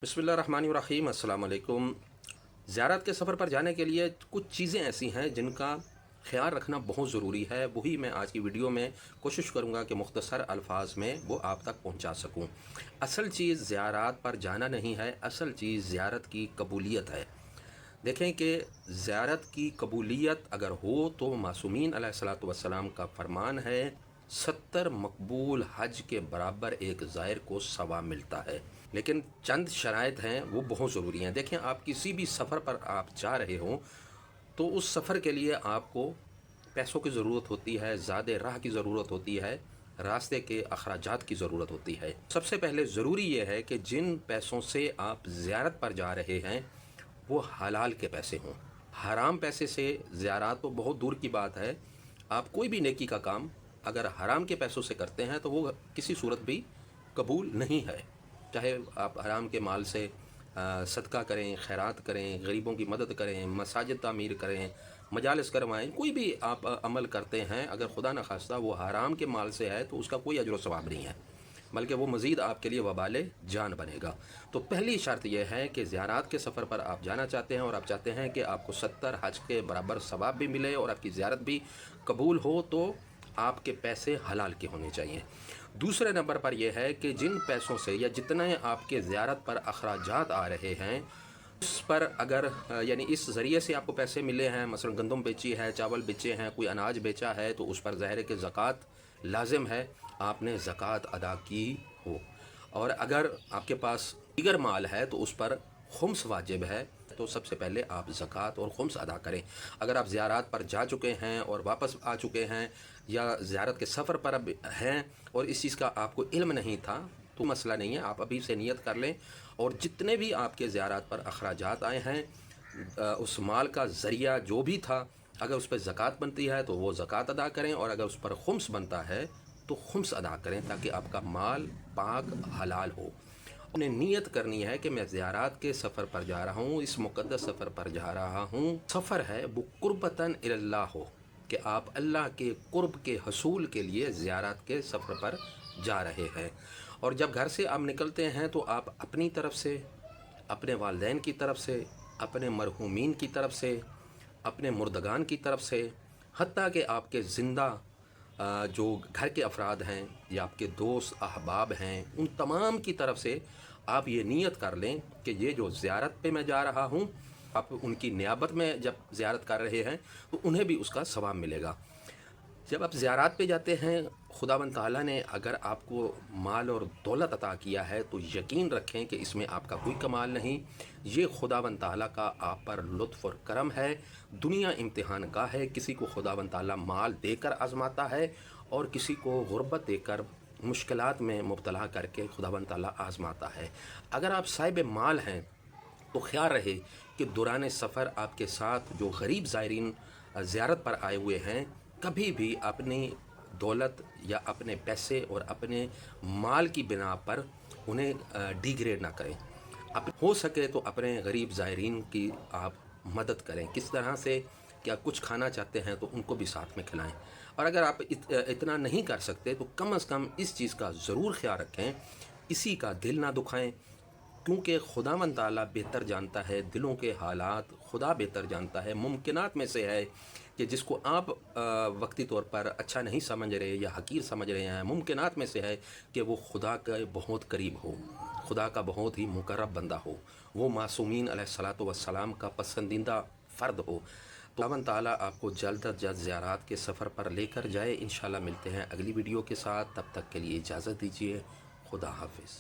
बिस्मिल्लाहिर्रहमानिर्रहीम अस्सलाम वालेकुम। ज़ियारत के सफ़र पर जाने के लिए कुछ चीज़ें ऐसी हैं जिनका ख्याल रखना बहुत ज़रूरी है। वही मैं आज की वीडियो में कोशिश करूँगा कि मुख्तसर अल्फाज में वो आप तक पहुँचा सकूँ। असल चीज़ ज़ियारत पर जाना नहीं है, असल चीज़ ज़ियारत की कबूलियत है। देखें कि ज़ियारत की कबूलियत अगर हो तो मासूमीन अलैहिस्सलातु वस्सलाम का फरमान है 70 मकबूल हज के बराबर एक ज़ायर को सवाब मिलता है। लेकिन चंद शराइत हैं वो बहुत ज़रूरी हैं। देखें, आप किसी भी सफ़र पर आप जा रहे हों तो उस सफ़र के लिए आपको पैसों की ज़रूरत होती है, ज़्यादा राह की ज़रूरत होती है, रास्ते के अखराजात की ज़रूरत होती है। सबसे पहले ज़रूरी ये है कि जिन पैसों से आप ज़ियारत पर जा रहे हैं वो हलाल के पैसे हों। हराम पैसे से ज़ियारत तो बहुत दूर की बात है। आप कोई भी नेकी का काम अगर हराम के पैसों से करते हैं तो वो किसी सूरत भी कबूल नहीं है। चाहे आप हराम के माल से सदका करें, खैरात करें, गरीबों की मदद करें, मसाजिद तामीर करें, मजालिस करवाएं, कोई भी आप अमल करते हैं, अगर खुदा न खास्ता वो हराम के माल से है तो उसका कोई अजर व सवाब नहीं है, बल्कि वो मज़ीद आपके लिए वबाल जान बनेगा। तो पहली शर्त यह है कि ज़ियारत के सफ़र पर आप जाना चाहते हैं और आप चाहते हैं कि आपको 70 हज के बराबर सवाब भी मिले और आपकी ज़ियारत भी कबूल हो, तो आपके पैसे हलाल के होने चाहिए। दूसरे नंबर पर यह है कि जिन पैसों से या जितने आपके ज़ियारत पर अखराजात आ रहे हैं उस पर अगर यानी इस ज़रिए से आपको पैसे मिले हैं, मसलन गंदम बेची है, चावल बेचे हैं, कोई अनाज बेचा है, तो उस पर ज़ाहिर है कि ज़कात लाजिम है, आपने ज़कात अदा की हो। और अगर आपके पास दीगर माल है तो उस पर खुम्स वाजिब है, तो सबसे पहले आप ज़कात और खुम्स अदा करें। अगर आप ज़ियारत पर जा चुके हैं और वापस आ चुके हैं या ज़ियारत के सफ़र पर अब हैं और इस चीज़ का आपको इल्म नहीं था तो मसला नहीं है, आप अभी से नियत कर लें और जितने भी आपके ज़ियारत पर अखराजात आए हैं उस माल का ज़रिया जो भी था, अगर उस पर ज़कात बनती है तो वो ज़कात अदा करें और अगर उस पर खुम्स बनता है तो खुम्स अदा करें, ताकि आपका माल पाक हलाल हो। उन्हें नियत करनी है कि मैं ज़ियारत के सफ़र पर जा रहा हूँ, इस मुक़द्दस सफ़र पर जा रहा हूँ। सफ़र है वो कुर्बतन इल्लाह हो, कि आप अल्लाह के कुर्ब के हसूल के लिए ज़ियारत के सफ़र पर जा रहे हैं। और जब घर से आप निकलते हैं तो आप अपनी तरफ से, अपने वालिदैन की तरफ से, अपने मरहूमीन की तरफ से, अपने मुर्दगान की तरफ से, हत्ता कि आपके ज़िंदा जो घर के अफराद हैं या आपके दोस्त अहबाब हैं, उन तमाम की तरफ से आप ये नीयत कर लें कि ये जो ज़ियारत पे मैं जा रहा हूँ, आप उनकी नियाबत में जब ज़ियारत कर रहे हैं तो उन्हें भी उसका सवाब मिलेगा। जब आप ज़ियारत पे जाते हैं, खुदावंद ताला ने अगर आपको माल और दौलत अता किया है तो यकीन रखें कि इसमें आपका कोई कमाल नहीं, ये खुदावंद ताला का आप पर लुत्फ़ और करम है। दुनिया इम्तिहान गाह है, किसी को खुदावंद ताला माल देकर आज़माता है और किसी को गुर्बत देकर मुश्किलात में मुब्तला करके खुदावंद ताला आज़माता है। अगर आप साहिब माल हैं तो ख्याल रहे कि दौरान सफ़र आपके साथ जो गरीब ज़ायरीन ज़ियारत पर आए हुए हैं, कभी भी अपनी दौलत या अपने पैसे और अपने माल की बिना पर उन्हें डिग्रेड ना करें। अब हो सके तो अपने गरीब ज़ायरीन की आप मदद करें। किस तरह से, क्या कुछ खाना चाहते हैं तो उनको भी साथ में खिलाएं। और अगर आप इतना नहीं कर सकते तो कम अज़ कम इस चीज़ का ज़रूर ख्याल रखें, किसी का दिल ना दुखाएं, क्योंकि खुदावंद ताला बेहतर जानता है दिलों के हालात, खुदा बेहतर जानता है। मुमकिनात में से है कि जिसको आप वक्ती तौर पर अच्छा नहीं समझ रहे या हकीर समझ रहे हैं, मुमकिनात में से है कि वो खुदा के बहुत करीब हो, खुदा का बहुत ही मुकर्रब बंदा हो, वो मासूमीन अलैहिस्सलातु वस्सलाम का पसंदीदा फ़र्द हो। खुदावंद ताला आपको जल्द अज जल्द ज़ियारत के सफ़र पर लेकर जाए। इंशाल्लाह मिलते हैं अगली वीडियो के साथ, तब तक के लिए इजाज़त दीजिए। खुदा हाफिज़।